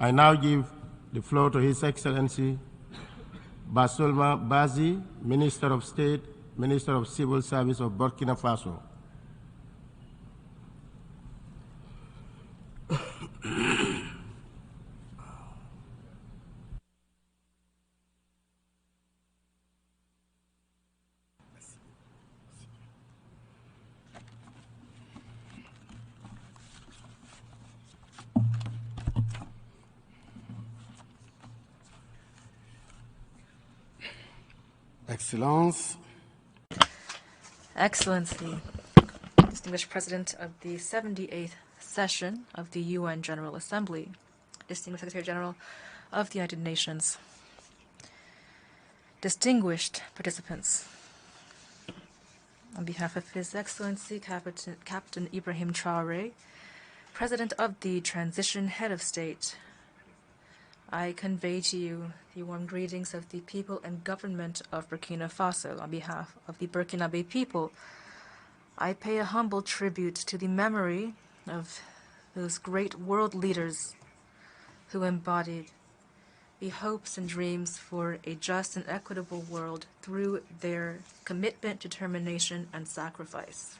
I now give the floor to His Excellency Bassolma Bazie, Minister of State, Minister of Civil Service of Burkina Faso. Excellence, Excellency, distinguished President of the 78th session of the UN General Assembly, distinguished Secretary General of the United Nations, distinguished participants, on behalf of His Excellency Captain Ibrahim Traoré, President of the Transition Head of State, I convey to you the warm greetings of the people and government of Burkina Faso. On behalf of the Burkinabe people, I pay a humble tribute to the memory of those great world leaders who embodied the hopes and dreams for a just and equitable world through their commitment, determination, and sacrifice.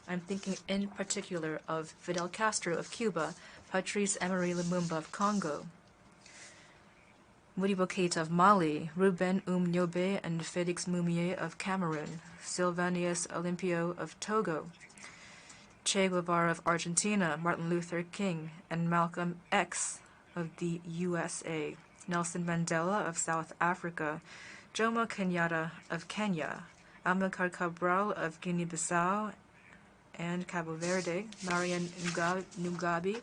I'm thinking in particular of Fidel Castro of Cuba, Patrice Emery Lumumba of Congo, Modibo Keïta of Mali, Ruben Nyobe and Félix Moumié of Cameroon, Sylvanus Olympio of Togo, Che Guevara of Argentina, Martin Luther King, and Malcolm X of the USA, Nelson Mandela of South Africa, Jomo Kenyatta of Kenya, Amilcar Cabral of Guinea-Bissau and Cabo Verde, Marian Mugabe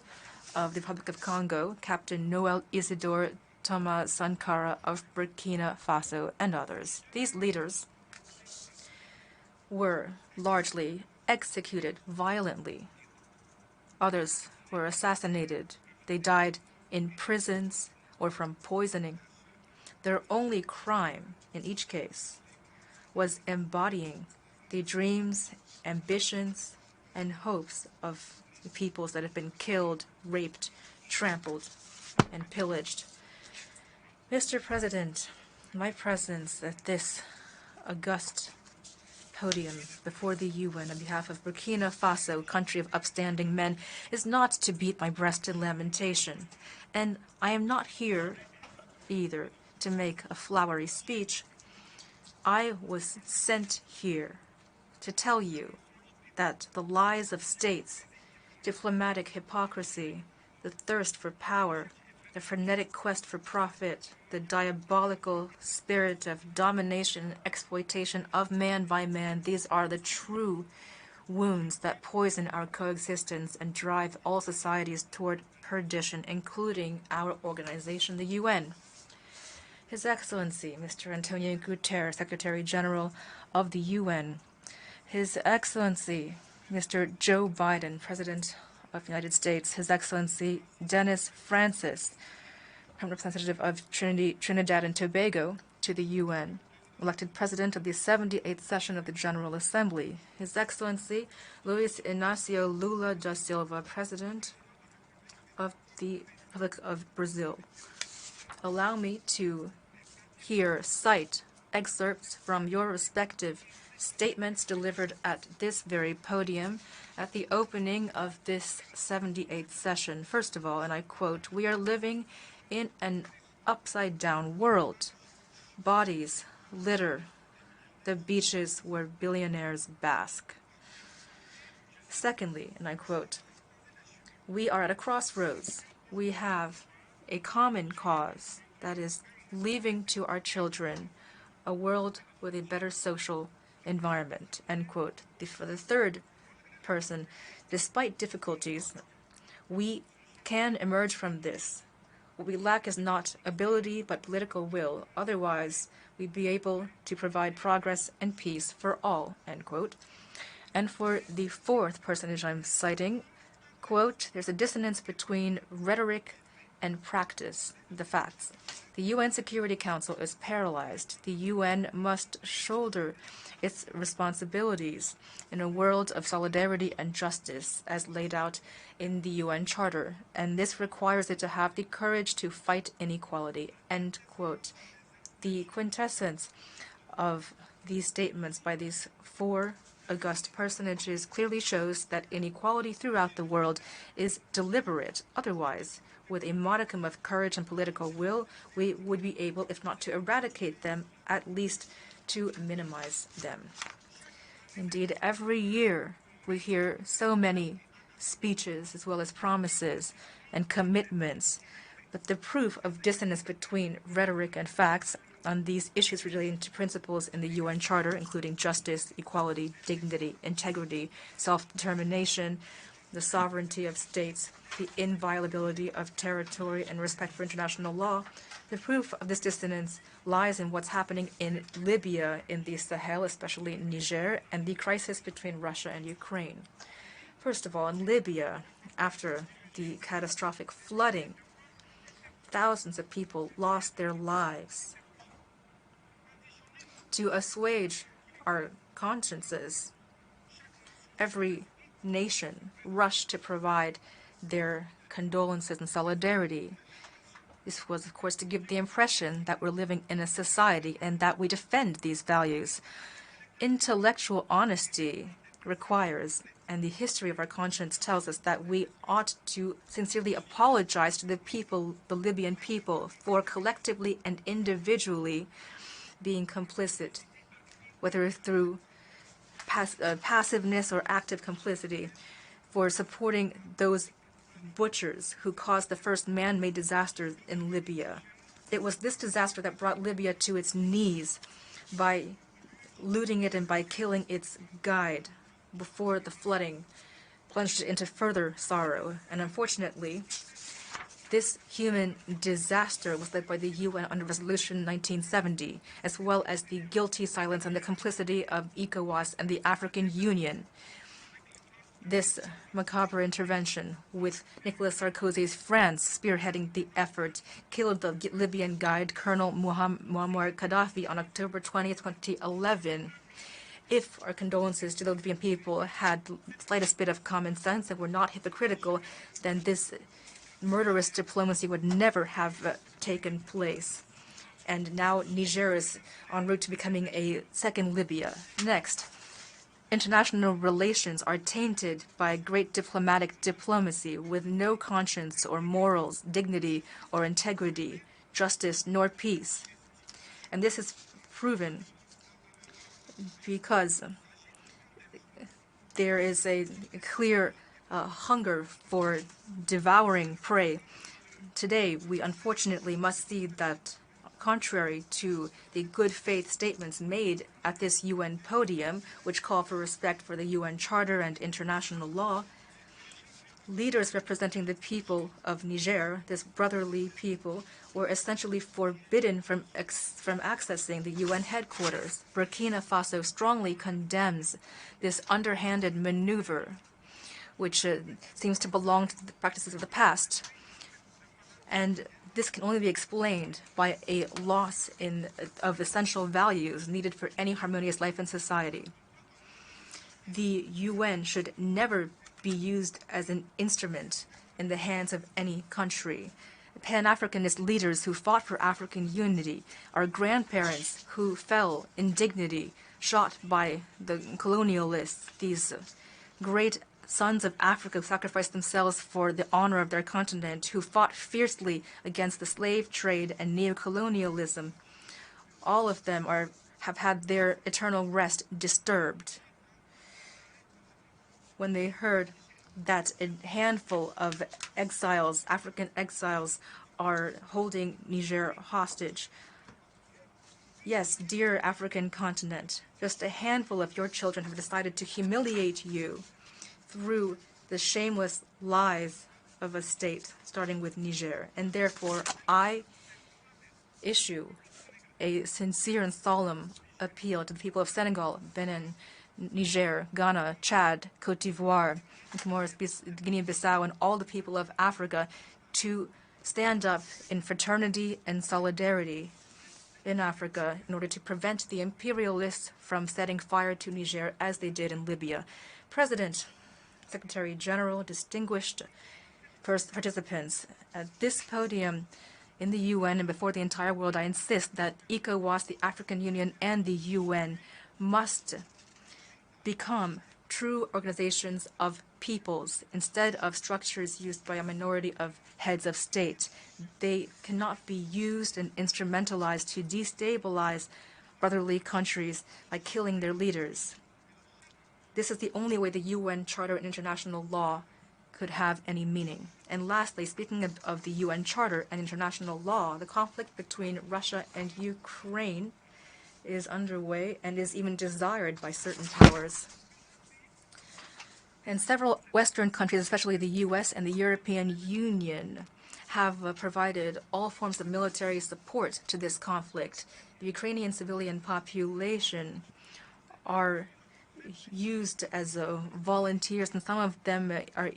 of the Republic of Congo, Captain Noel Isidore Thomas Sankara of Burkina Faso, and others. These leaders were largely executed violently. Others were assassinated. They died in prisons or from poisoning. Their only crime in each case was embodying the dreams, ambitions, and hopes of the peoples that have been killed, raped, trampled, and pillaged. Mr. President, my presence at this august podium before the UN on behalf of Burkina Faso, country of upstanding men, is not to beat my breast in lamentation. And I am not here either to make a flowery speech. I was sent here to tell you that the lies of states, diplomatic hypocrisy, the thirst for power, the frenetic quest for profit, the diabolical spirit of domination and exploitation of man by man, these are the true wounds that poison our coexistence and drive all societies toward perdition, including our organization, the UN. His Excellency, Mr. Antonio Guterres, Secretary General of the UN, His Excellency, Mr. Joe Biden, President of the United States, His Excellency Dennis Francis, Representative of Trinidad and Tobago to the UN, elected President of the 78th session of the General Assembly, His Excellency Luis Inácio Lula da Silva, President of the Republic of Brazil. Allow me to here cite excerpts from your respective statements delivered at this very podium at the opening of this 78th session. First of all, and I quote, "We are living in an upside-down world. Bodies litter the beaches where billionaires bask." Secondly, and I quote, "We are at a crossroads. We have a common cause, that is leaving to our children a world with a better social environment." End quote. For the third person, despite difficulties, we can emerge from this. What we lack is not ability, but political will. Otherwise, we'd be able to provide progress and peace for all, end quote. And for the fourth personage I'm citing, quote, "There's a dissonance between rhetoric and practice the facts. The UN Security Council is paralyzed. The UN must shoulder its responsibilities in a world of solidarity and justice as laid out in the UN Charter, and this requires it to have the courage to fight inequality." End quote. The quintessence of these statements by these four august personages clearly shows that inequality throughout the world is deliberate. Otherwise, with a modicum of courage and political will, we would be able, if not to eradicate them, at least to minimize them. Indeed, every year we hear so many speeches as well as promises and commitments, but the proof of dissonance between rhetoric and facts on these issues relating to principles in the UN Charter, including justice, equality, dignity, integrity, self-determination, the sovereignty of states, the inviolability of territory, and respect for international law. The proof of this dissonance lies in what's happening in Libya, in the Sahel, especially in Niger, and the crisis between Russia and Ukraine. First of all, in Libya, after the catastrophic flooding, thousands of people lost their lives. To assuage our consciences, every nation rushed to provide their condolences and solidarity. This was, of course, to give the impression that we're living in a society and that we defend these values. Intellectual honesty requires, and the history of our conscience tells us, that we ought to sincerely apologize to the people, the Libyan people, for collectively and individually being complicit, whether through passiveness or active complicity, for supporting those butchers who caused the first man-made disaster in Libya. It was this disaster that brought Libya to its knees by looting it and by killing its guide before the flooding plunged it into further sorrow. And unfortunately, this human disaster was led by the UN under Resolution 1970, as well as the guilty silence and the complicity of ECOWAS and the African Union. This macabre intervention, with Nicolas Sarkozy's France spearheading the effort, killed the Libyan guide Colonel Muammar Gaddafi on October 20, 2011. If our condolences to the Libyan people had the slightest bit of common sense and were not hypocritical, then this murderous diplomacy would never have taken place. And now Niger is en route to becoming a second Libya. Next, international relations are tainted by great diplomatic diplomacy with no conscience or morals, dignity or integrity, justice nor peace. And this is proven because there is a clear hunger for devouring prey. Today, we unfortunately must see that, contrary to the good faith statements made at this UN podium, which call for respect for the UN Charter and international law, leaders representing the people of Niger, this brotherly people, were essentially forbidden from accessing the UN headquarters. Burkina Faso strongly condemns this underhanded maneuver, which seems to belong to the practices of the past. And this can only be explained by a loss of essential values needed for any harmonious life in society. The UN should never be used as an instrument in the hands of any country. Pan-Africanist leaders who fought for African unity, our grandparents who fell in dignity, shot by the colonialists, these great sons of Africa who sacrificed themselves for the honor of their continent, who fought fiercely against the slave trade and neocolonialism. All of them have had their eternal rest disturbed when they heard that a handful of exiles, African exiles, are holding Niger hostage. Yes, dear African continent, just a handful of your children have decided to humiliate you through the shameless lies of a state, starting with Niger. And therefore, I issue a sincere and solemn appeal to the people of Senegal, Benin, Niger, Ghana, Chad, Cote d'Ivoire, Guinea-Bissau, and all the people of Africa to stand up in fraternity and solidarity in Africa in order to prevent the imperialists from setting fire to Niger as they did in Libya. President, Secretary General, distinguished participants, at this podium in the UN and before the entire world, I insist that ECOWAS, the African Union, and the UN must become true organizations of peoples instead of structures used by a minority of heads of state. They cannot be used and instrumentalized to destabilize brotherly countries by killing their leaders. This is the only way the UN Charter and international law could have any meaning. And lastly, speaking of the UN Charter and international law, the conflict between Russia and Ukraine is underway and is even desired by certain powers. And several Western countries, especially the US and the European Union, have provided all forms of military support to this conflict. The Ukrainian civilian population are used as volunteers, and some of them are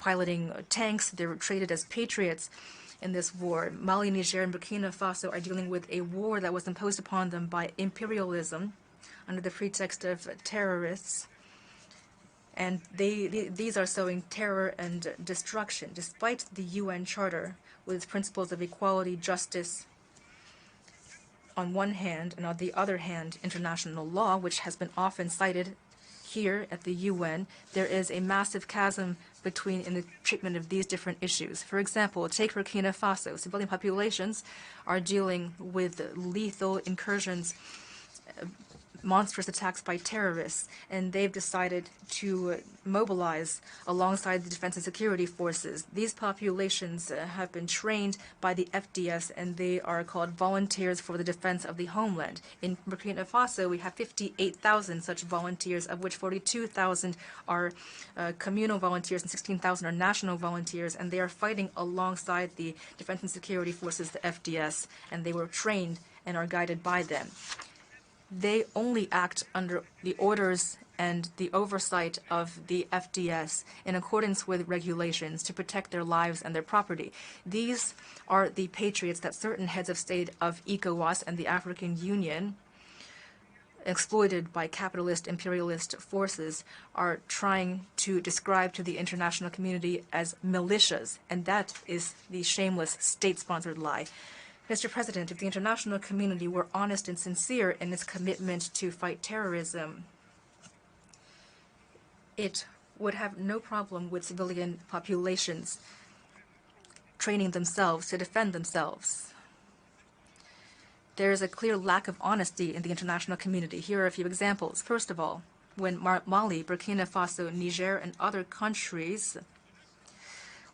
piloting tanks. They're traded as patriots in this war. Mali, Niger, and Burkina Faso are dealing with a war that was imposed upon them by imperialism under the pretext of terrorists. And these are sowing terror and destruction, despite the UN Charter with its principles of equality, justice on one hand, and on the other hand, international law, which has been often cited here at the UN. There is a massive chasm in the treatment of these different issues. For example, take Burkina Faso. Civilian populations are dealing with lethal incursions, monstrous attacks by terrorists, and they've decided to mobilize alongside the defense and security forces. These populations have been trained by the FDS, and they are called volunteers for the defense of the homeland. In Burkina Faso, we have 58,000 such volunteers, of which 42,000 are communal volunteers and 16,000 are national volunteers, and they are fighting alongside the defense and security forces, the FDS, and they were trained and are guided by them. They only act under the orders and the oversight of the FDS in accordance with regulations to protect their lives and their property. These are the patriots that certain heads of state of ECOWAS and the African Union, exploited by capitalist imperialist forces, are trying to describe to the international community as militias, and that is the shameless state-sponsored lie. Mr. President, if the international community were honest and sincere in its commitment to fight terrorism, it would have no problem with civilian populations training themselves to defend themselves. There is a clear lack of honesty in the international community. Here are a few examples. First of all, when Mali, Burkina Faso, Niger, and other countries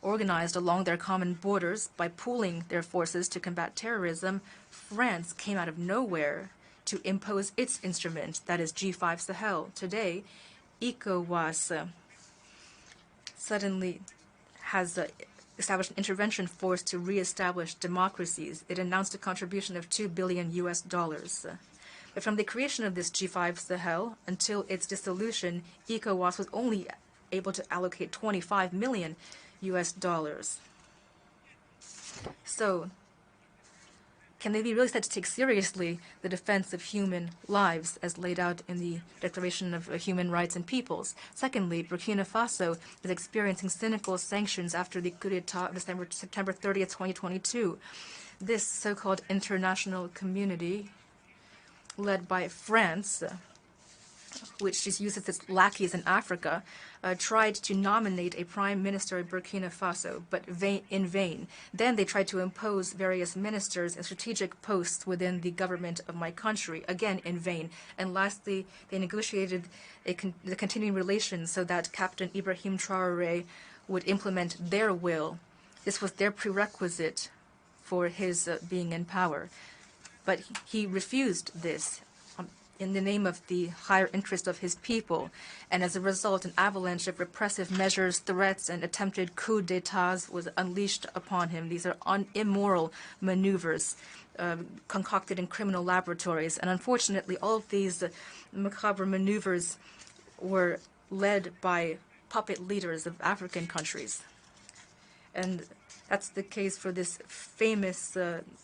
organized along their common borders by pooling their forces to combat terrorism, France came out of nowhere to impose its instrument, that is G5 Sahel. Today, ECOWAS suddenly has established an intervention force to reestablish democracies. It announced a contribution of $2 billion. But from the creation of this G5 Sahel until its dissolution, ECOWAS was only able to allocate $25 million. So, can they be really said to take seriously the defense of human lives as laid out in the Declaration of Human Rights and Peoples? Secondly, Burkina Faso is experiencing cynical sanctions after the coup d'etat of September 30th, 2022. This so-called international community, led by France, which just uses its lackeys in Africa, tried to nominate a prime minister in Burkina Faso, but in vain. Then they tried to impose various ministers and strategic posts within the government of my country, again in vain. And lastly, they negotiated the continuing relations so that Captain Ibrahim Traoré would implement their will. This was their prerequisite for his being in power. But he refused this in the name of the higher interest of his people, and as a result, an avalanche of repressive measures, threats, and attempted coups d'etats was unleashed upon him. These are immoral maneuvers concocted in criminal laboratories, and unfortunately, all of these macabre maneuvers were led by puppet leaders of African countries. And That's the case for this famous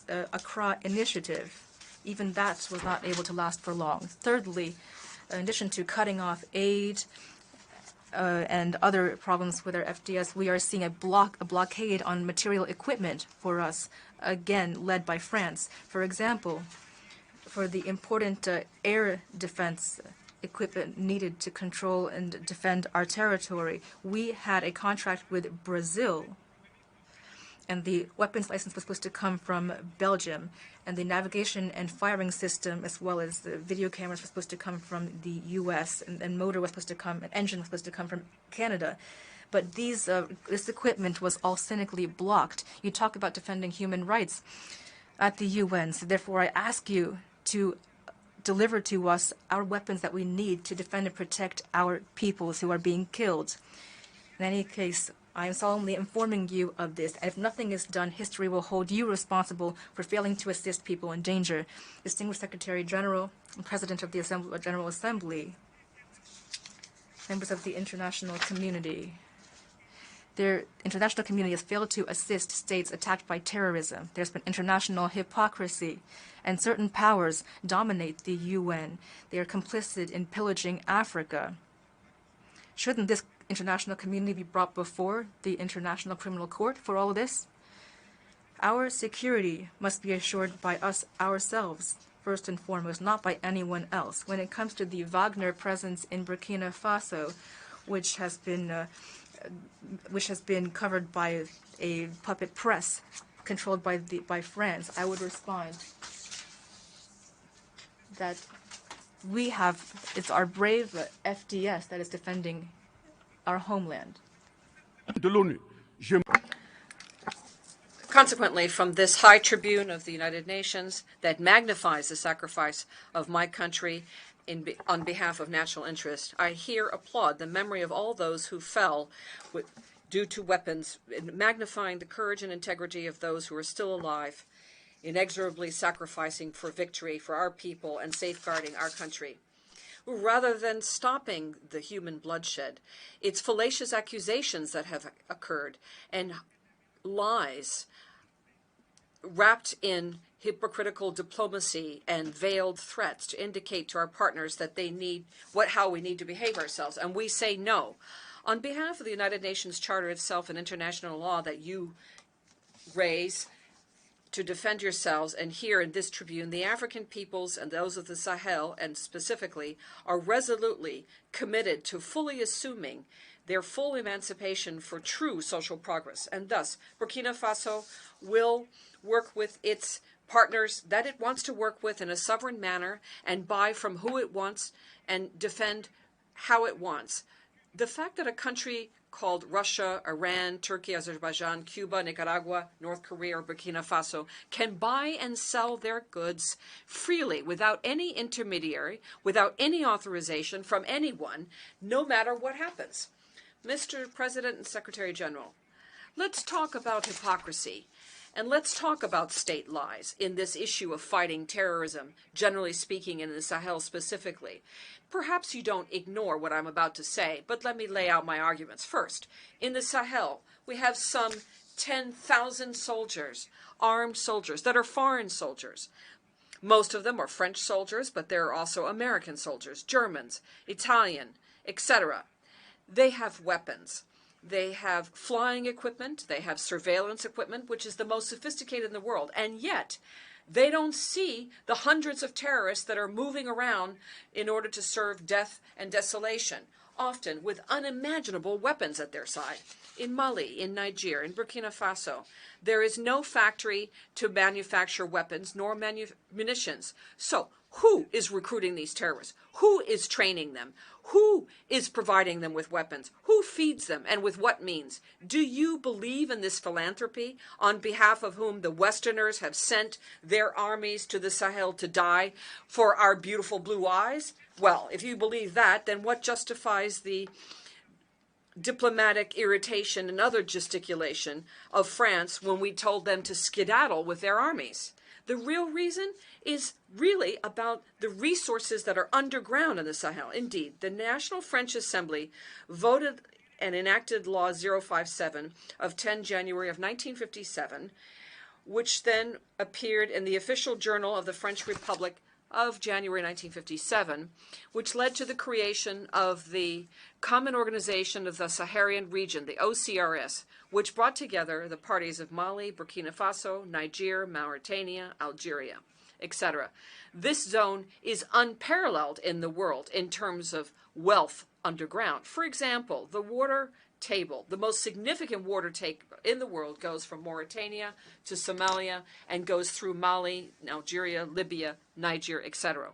Accra initiative. Even that was not able to last for long. Thirdly, in addition to cutting off aid and other problems with our FDS, we are seeing a blockade on material equipment for us, again led by France. For example, for the important air defense equipment needed to control and defend our territory, we had a contract with Brazil, and the weapons license was supposed to come from Belgium, and the navigation and firing system, as well as the video cameras, were supposed to come from the U.S., and motor was supposed to come, and engine was supposed to come from Canada. But this equipment was all cynically blocked. You talk about defending human rights at the UN, so therefore I ask you to deliver to us our weapons that we need to defend and protect our peoples who are being killed. In any case, I am solemnly informing you of this, and if nothing is done, history will hold you responsible for failing to assist people in danger. Distinguished Secretary General and President of the General Assembly, members of the international community. The international community has failed to assist states attacked by terrorism. There's been international hypocrisy, and certain powers dominate the UN. They are complicit in pillaging Africa. Shouldn't this international community be brought before the International Criminal Court for all of this? Our security must be assured by us ourselves, first and foremost, not by anyone else. When it comes to the Wagner presence in Burkina Faso, which has been covered by a puppet press controlled by France, I would respond that it's our brave FDS that is defending our homeland. Consequently, from this high tribune of the United Nations that magnifies the sacrifice of my country on behalf of national interest, I here applaud the memory of all those who fell due to weapons, magnifying the courage and integrity of those who are still alive, inexorably sacrificing for victory for our people and safeguarding our country. Rather than stopping the human bloodshed, it's fallacious accusations that have occurred and lies wrapped in hypocritical diplomacy and veiled threats to indicate to our partners that they need how we need to behave ourselves, and we say no. On behalf of the United Nations Charter itself and international law that you raise to defend yourselves, and here in this tribune, the African peoples and those of the Sahel, and specifically, are resolutely committed to fully assuming their full emancipation for true social progress. And thus, Burkina Faso will work with its partners that it wants to work with in a sovereign manner and buy from who it wants and defend how it wants. The fact that a country called Russia, Iran, Turkey, Azerbaijan, Cuba, Nicaragua, North Korea, or Burkina Faso can buy and sell their goods freely without any intermediary, without any authorization from anyone, no matter what happens. Mr. President and Secretary General, let's talk about hypocrisy. And let's talk about state lies in this issue of fighting terrorism, generally speaking, and in the Sahel specifically. Perhaps you don't ignore what I'm about to say, but let me lay out my arguments. First, in the Sahel, we have some 10,000 soldiers, armed soldiers, that are foreign soldiers. Most of them are French soldiers, but there are also American soldiers, Germans, Italian, etc. They have weapons. They have flying equipment, they have surveillance equipment, which is the most sophisticated in the world, and yet they don't see the hundreds of terrorists that are moving around in order to serve death and desolation, often with unimaginable weapons at their side. In Mali, in Niger, in Burkina Faso, there is no factory to manufacture weapons nor munitions. So, who is recruiting these terrorists? Who is training them? Who is providing them with weapons? Who feeds them, and with what means? Do you believe in this philanthropy on behalf of whom the Westerners have sent their armies to the Sahel to die for our beautiful blue eyes? Well, if you believe that, then what justifies the diplomatic irritation and other gesticulation of France when we told them to skedaddle with their armies? The real reason is really about the resources that are underground in the Sahel. Indeed, the National French Assembly voted and enacted Law 057 of 10 January of 1957, which then appeared in the official journal of the French Republic of January 1957, which led to the creation of the Common Organization of the Saharan Region, the OCRS, which brought together the parties of Mali, Burkina Faso, Niger, Mauritania, Algeria, etc. This zone is unparalleled in the world in terms of wealth underground. For example, the water table, the most significant water take in the world, goes from Mauritania to Somalia and goes through Mali, Algeria, Libya, Niger, etc.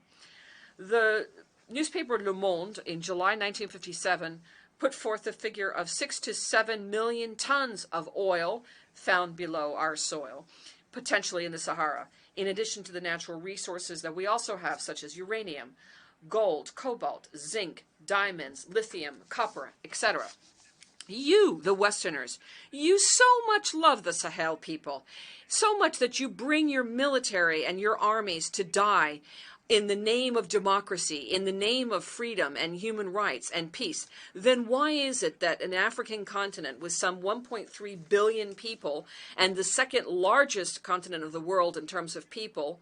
The newspaper Le Monde in July 1957 put forth the figure of 6 to 7 million tons of oil found below our soil, potentially in the Sahara, in addition to the natural resources that we also have, such as uranium, gold, cobalt, zinc, diamonds, lithium, copper, etc. You, the Westerners, you so much love the Sahel people, so much that you bring your military and your armies to die in the name of democracy, in the name of freedom and human rights and peace. Then why is it that an African continent with some 1.3 billion people and the second largest continent of the world in terms of people,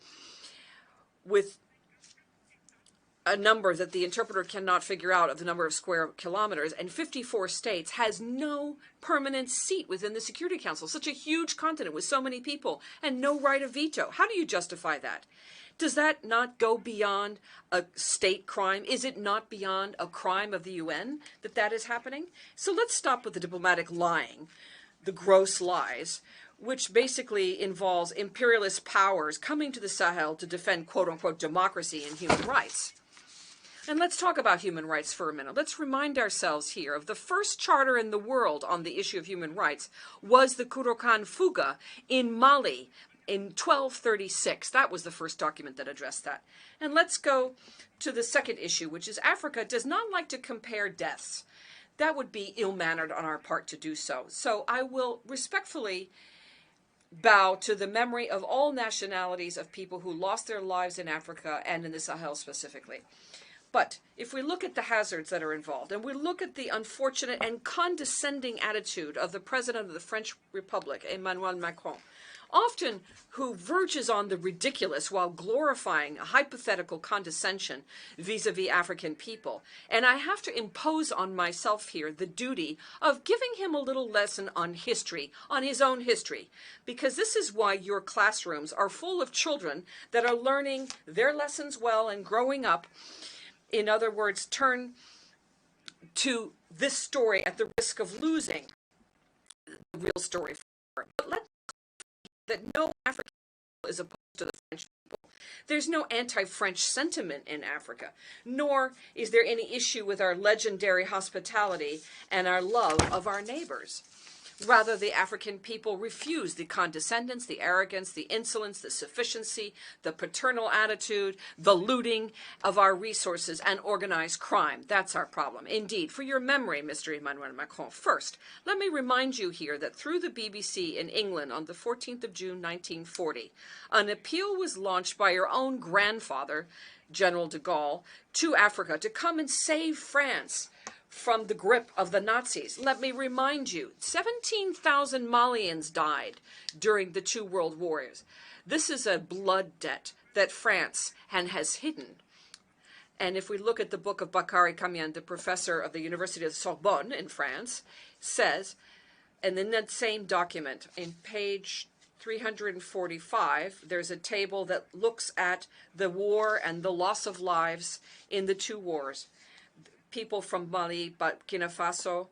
with a number that the interpreter cannot figure out of the number of square kilometers, and 54 states, has no permanent seat within the Security Council? Such a huge continent with so many people and no right of veto. How do you justify that? Does that not go beyond a state crime? Is it not beyond a crime of the UN that that is happening? So let's stop with the diplomatic lying, the gross lies, which basically involves imperialist powers coming to the Sahel to defend quote-unquote democracy and human rights. And let's talk about human rights for a minute. Let's remind ourselves here of the first charter in the world on the issue of human rights was the Kurokan Fuga in Mali in 1236. That was the first document that addressed that. And let's go to the second issue, which is Africa does not like to compare deaths. That would be ill-mannered on our part to do so. So I will respectfully bow to the memory of all nationalities of people who lost their lives in Africa and in the Sahel specifically. But if we look at the hazards that are involved, and we look at the unfortunate and condescending attitude of the President of the French Republic, Emmanuel Macron, often who verges on the ridiculous while glorifying a hypothetical condescension vis-a-vis African people. And I have to impose on myself here the duty of giving him a little lesson on history, on his own history, because this is why your classrooms are full of children that are learning their lessons well and growing up. In other words, turn to this story at the risk of losing the real story. But let's that no African people is opposed to the French people. There's no anti-French sentiment in Africa, nor is there any issue with our legendary hospitality and our love of our neighbors. Rather, the African people refuse the condescendence, the arrogance, the insolence, the sufficiency, the paternal attitude, the looting of our resources, and organized crime. That's our problem. Indeed, for your memory, Mr. Emmanuel Macron, first, let me remind you here that through the BBC in England on the 14th of June, 1940, an appeal was launched by your own grandfather, General de Gaulle, to Africa to come and save France from the grip of the Nazis. Let me remind you, 17,000 Malians died during the two world wars. This is a blood debt that France has hidden. And if we look at the book of Bakary Kamian, the professor of the University of Sorbonne in France, says, and in that same document, in page 345, there's a table that looks at the war and the loss of lives in the two wars. People from Mali, Burkina Faso,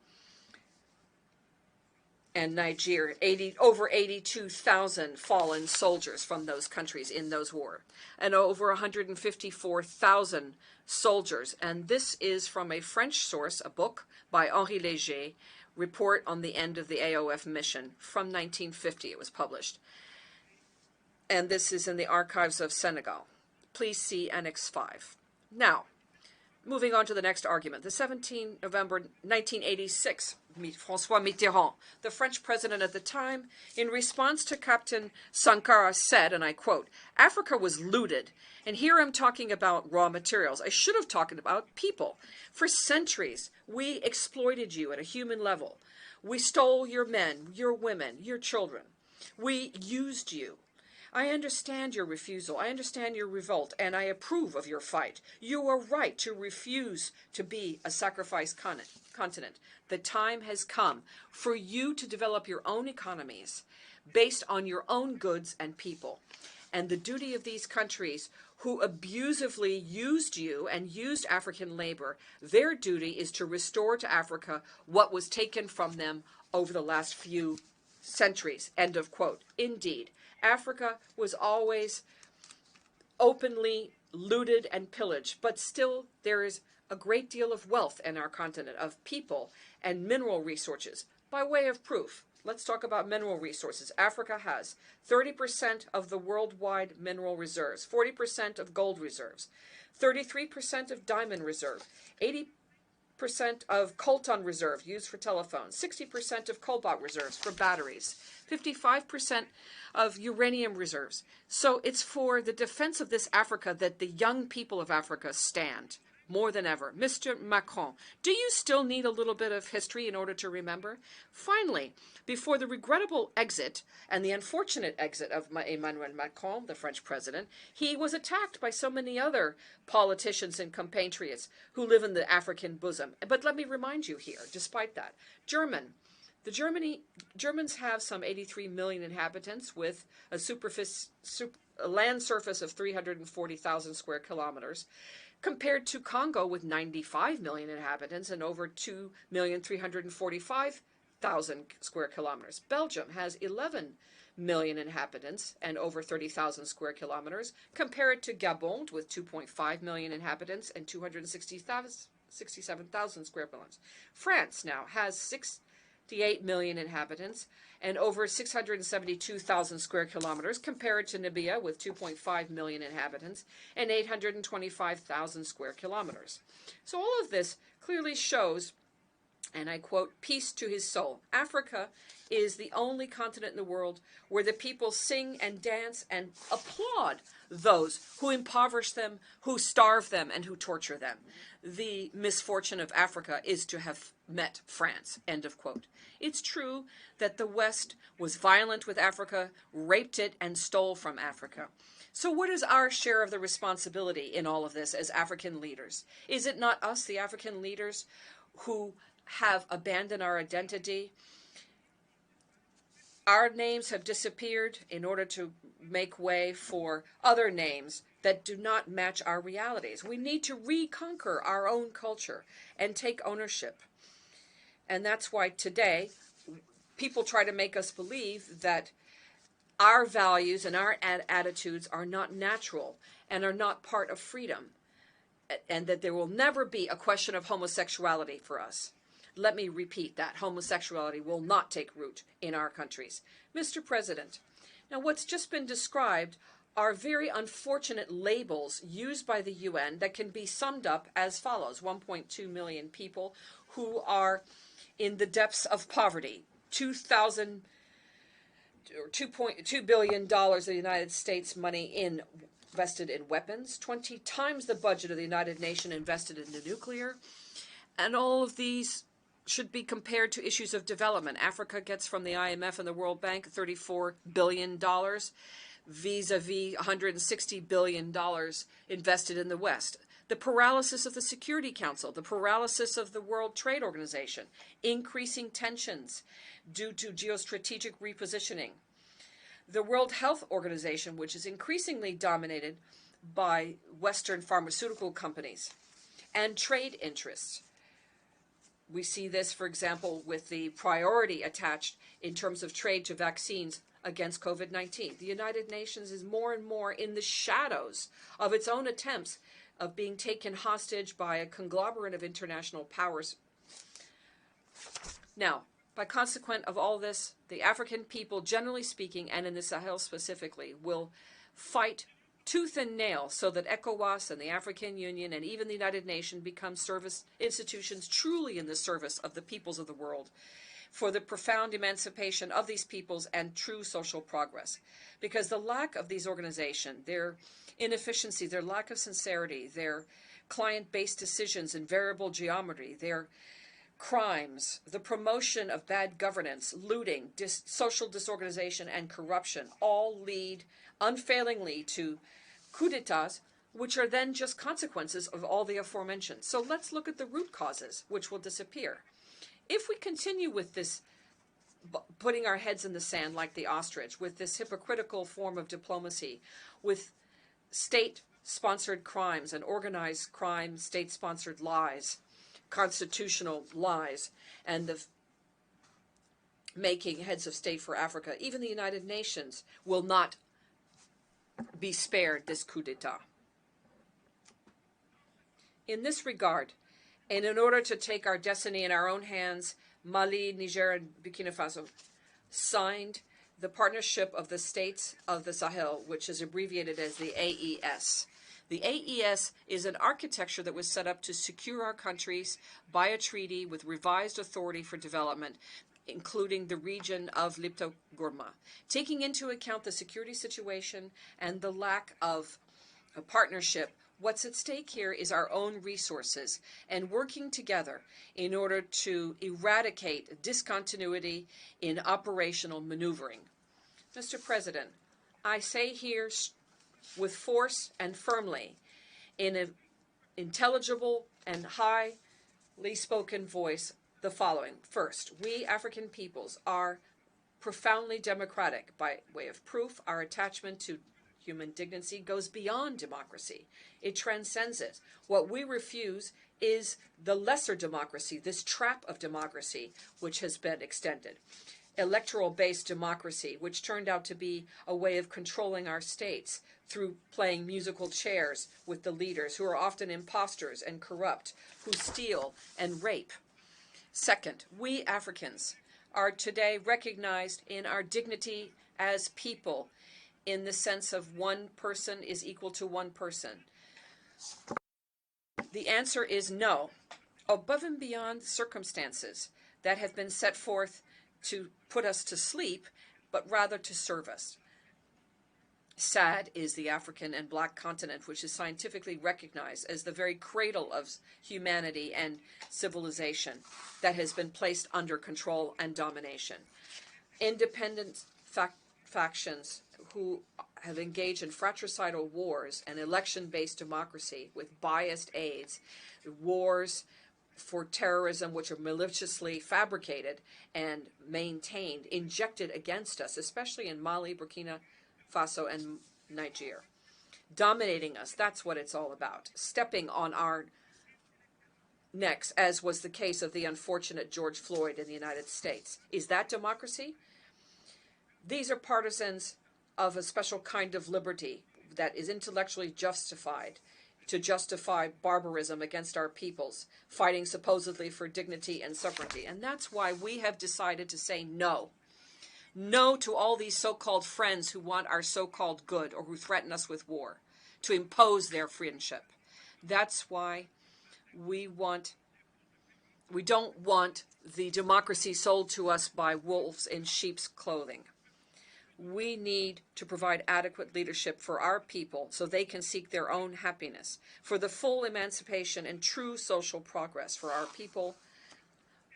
and Niger, over 82,000 fallen soldiers from those countries in those wars, and over 154,000 soldiers. And this is from a French source, a book by Henri Léger, Report on the End of the AOF Mission, from 1950. It was published. And this is in the archives of Senegal. Please see Annex 5. Now, moving on to the next argument, the 17 November 1986 François Mitterrand, the French president at the time, in response to Captain Sankara said, and I quote, "Africa was looted, and here I'm talking about raw materials. I should have talked about people. For centuries, we exploited you at a human level. We stole your men, your women, your children. We used you. I understand your refusal. I understand your revolt, and I approve of your fight. You are right to refuse to be a sacrifice continent. The time has come for you to develop your own economies based on your own goods and people. And the duty of these countries who abusively used you and used African labor, their duty is to restore to Africa what was taken from them over the last few centuries." End of quote. Indeed, Africa was always openly looted and pillaged, but still there is a great deal of wealth in our continent, of people and mineral resources. By way of proof, let's talk about mineral resources. Africa has 30% of the worldwide mineral reserves, 40% of gold reserves, 33% of diamond reserve, 80% of coltan reserve used for telephones, 60% of cobalt reserves for batteries, 55% of uranium reserves. So it's for the defense of this Africa that the young people of Africa stand more than ever. Mr. Macron, do you still need a little bit of history in order to remember? Finally, before the regrettable exit and the unfortunate exit of Emmanuel Macron, the French president, he was attacked by so many other politicians and compatriots who live in the African bosom. But let me remind you here, despite that, Germans have some 83 million inhabitants with a land surface of 340,000 square kilometers, compared to Congo with 95 million inhabitants and over 2,345,000 square kilometers. Belgium has 11 million inhabitants and over 30,000 square kilometers, compared to Gabon with 2.5 million inhabitants and 267,000 square kilometers. France now has 68 million inhabitants and over 672,000 square kilometers, compared to Libya with 2.5 million inhabitants and 825,000 square kilometers. So all of this clearly shows, and I quote, "Peace to his soul. Africa is the only continent in the world where the people sing and dance and applaud those who impoverish them, who starve them, and who torture them. The misfortune of Africa is to have met France." End of quote. It's true that the West was violent with Africa, raped it, and stole from Africa. So what is our share of the responsibility in all of this as African leaders? Is it not us, the African leaders, who have abandoned our identity? Our names have disappeared in order to make way for other names that do not match our realities. We need to reconquer our own culture and take ownership. And that's why today people try to make us believe that our values and our attitudes are not natural and are not part of freedom, and that there will never be a question of homosexuality for us. Let me repeat that. Homosexuality will not take root in our countries. Mr. President, now what's just been described are very unfortunate labels used by the UN that can be summed up as follows. 1.2 million people who are in the depths of poverty. $2.2 billion of the United States money invested in weapons, 20 times the budget of the United Nations invested into nuclear. And all of these should be compared to issues of development. Africa gets from the IMF and the World Bank $34 billion, vis-a-vis $160 billion invested in the West. The paralysis of the Security Council, the paralysis of the World Trade Organization, increasing tensions due to geostrategic repositioning. The World Health Organization, which is increasingly dominated by Western pharmaceutical companies, and trade interests. We see this, for example, with the priority attached in terms of trade to vaccines against COVID-19. The United Nations is more and more in the shadows of its own attempts of being taken hostage by a conglomerate of international powers. Now, by consequent of all this, the African people, generally speaking, and in the Sahel specifically, will fight tooth and nail so that ECOWAS and the African Union and even the United Nations become service institutions truly in the service of the peoples of the world, for the profound emancipation of these peoples and true social progress. Because the lack of these organizations, their inefficiency, their lack of sincerity, their client-based decisions in variable geometry, their crimes, the promotion of bad governance, looting, social disorganization, and corruption all lead unfailingly to coups d'etats, which are then just consequences of all the aforementioned. So let's look at the root causes, which will disappear. If we continue with this putting our heads in the sand like the ostrich, with this hypocritical form of diplomacy, with state-sponsored crimes and organized crime, state-sponsored lies, constitutional lies, and the making heads of state for Africa, even the United Nations will not be spared this coup d'etat. In this regard, and in order to take our destiny in our own hands, Mali, Niger, and Burkina Faso signed the Partnership of the States of the Sahel, which is abbreviated as the AES. The AES is an architecture that was set up to secure our countries by a treaty with revised authority for development, including the region of Lipto-Gourma. Taking into account the security situation and the lack of a partnership, what's at stake here is our own resources and working together in order to eradicate discontinuity in operational maneuvering. Mr. President, I say here with force and firmly, in an intelligible and highly spoken voice, the following. First, we African peoples are profoundly democratic. By way of proof, our attachment to human dignity goes beyond democracy. It transcends it. What we refuse is the lesser democracy, this trap of democracy, which has been extended. Electoral-based democracy, which turned out to be a way of controlling our states through playing musical chairs with the leaders, who are often imposters and corrupt, who steal and rape. Second, we Africans are today recognized in our dignity as people, in the sense of one person is equal to one person. The answer is no. Above and beyond circumstances that have been set forth to put us to sleep, but rather to serve us. Sad is the African and Black continent, which is scientifically recognized as the very cradle of humanity and civilization, that has been placed under control and domination. Independent factions who have engaged in fratricidal wars and election-based democracy with biased aides, wars for terrorism which are maliciously fabricated and maintained, injected against us, especially in Mali, Burkina Faso, and Niger. Dominating us, that's what it's all about. Stepping on our necks, as was the case of the unfortunate George Floyd in the United States. Is that democracy? These are partisans of a special kind of liberty that is intellectually justified to justify barbarism against our peoples, fighting supposedly for dignity and sovereignty. And that's why we have decided to say no. No to all these so-called friends who want our so-called good or who threaten us with war, to impose their friendship. That's why we don't want the democracy sold to us by wolves in sheep's clothing. We need to provide adequate leadership for our people so they can seek their own happiness, for the full emancipation and true social progress for our people,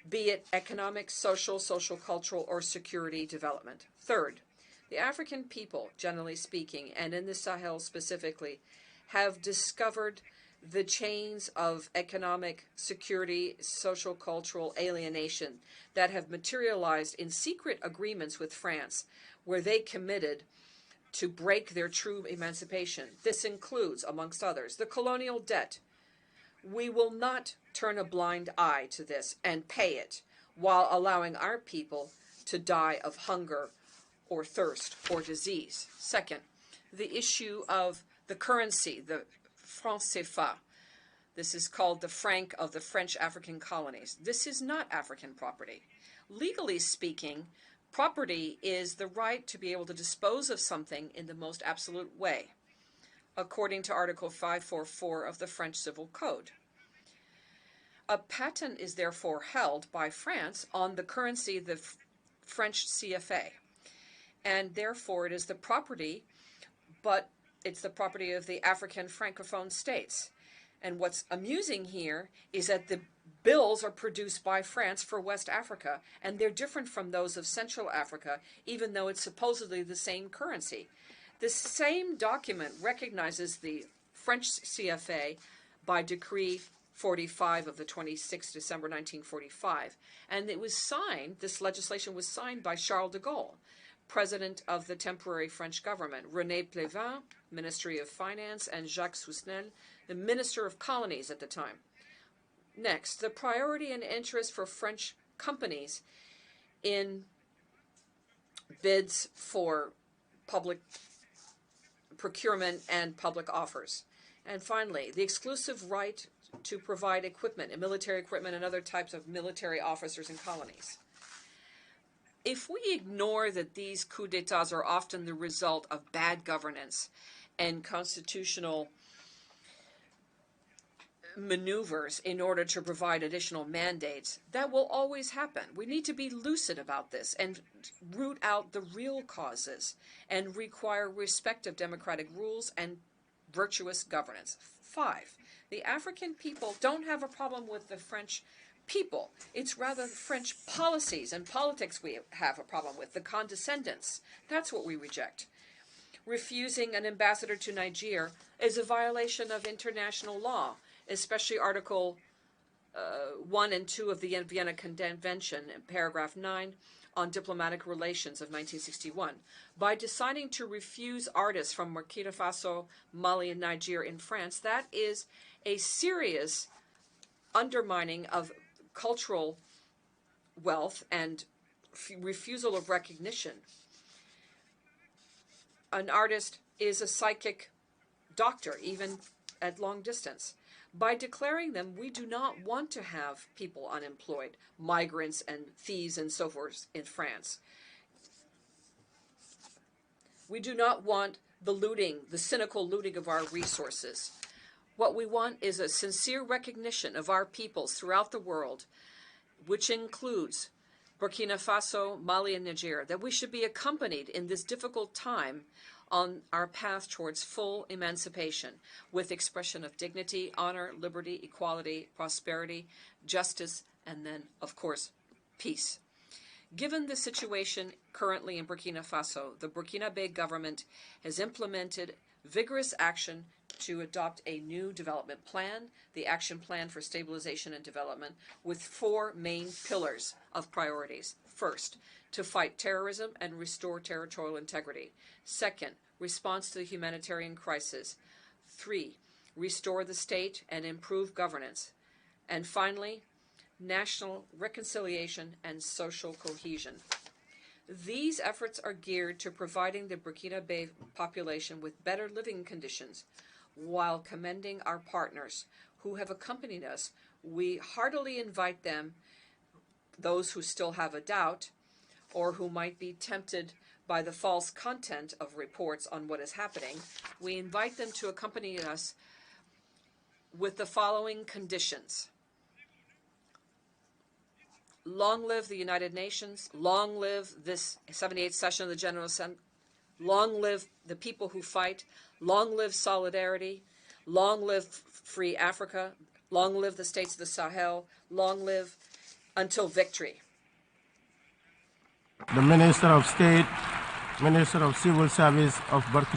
be it economic, social, cultural, or security development. Third, the African people, generally speaking, and in the Sahel specifically, have discovered the chains of economic, security, social, cultural alienation that have materialized in secret agreements with France, where they committed to break their true emancipation. This includes, amongst others, the colonial debt. We will not turn a blind eye to this and pay it while allowing our people to die of hunger or thirst or disease. Second, the issue of the currency, the franc CFA. This is called the franc of the French African colonies. This is not African property. Legally speaking, property is the right to be able to dispose of something in the most absolute way. according to Article 544 of the French Civil Code. A patent is therefore held by France on the currency, the French CFA, and therefore it is the property, but it's the property of the African Francophone states. And what's amusing here is that the bills are produced by France for West Africa, and they're different from those of Central Africa, even though it's supposedly the same currency. The same document recognizes the French CFA by Decree 45 of the 26th December 1945, and it was signed, this legislation was signed by Charles de Gaulle, President of the temporary French government, René Pleven, Ministry of Finance, and Jacques Sousnel, the Minister of Colonies at the time. Next, the priority and interest for French companies in bids for public procurement and public offers. And finally, the exclusive right to provide equipment, and military equipment, and other types of military officers in colonies. If we ignore that these coups d'etats are often the result of bad governance and constitutional maneuvers in order to provide additional mandates, that will always happen. We need to be lucid about this and root out the real causes and require respect of democratic rules and virtuous governance. 5, the African people don't have a problem with the French people. It's rather French policies and politics we have a problem with, the condescendence. That's what we reject. Refusing an ambassador to Niger is a violation of international law, especially Article 1 and 2 of the Vienna Convention, paragraph 9, on diplomatic relations of 1961. By deciding to refuse artists from Burkina Faso, Mali, and Niger in France, that is a serious undermining of cultural wealth and refusal of recognition. An artist is a psychic doctor, even at long distance. By declaring them, we do not want to have people unemployed, migrants and thieves and so forth in France. We do not want the looting, the cynical looting of our resources. What we want is a sincere recognition of our peoples throughout the world, which includes Burkina Faso, Mali, and Niger, that we should be accompanied in this difficult time on our path towards full emancipation with expression of dignity, honor, liberty, equality, prosperity, justice, and then, of course, peace. Given the situation currently in Burkina Faso, the Burkinabe government has implemented vigorous action to adopt a new development plan, the Action Plan for Stabilization and Development, with 4 main pillars of priorities. First, to fight terrorism and restore territorial integrity. Second, response to the humanitarian crisis. 3, restore the state and improve governance. And finally, national reconciliation and social cohesion. These efforts are geared to providing the Burkinabe population with better living conditions while commending our partners who have accompanied us. We heartily invite them, those who still have a doubt or who might be tempted by the false content of reports on what is happening, we invite them to accompany us with the following conditions. Long live the United Nations, long live this 78th session of the General Assembly, long live the people who fight, long live solidarity, long live free Africa, long live the states of the Sahel, long live until victory. The Minister of State, Minister of Civil Service of Burkina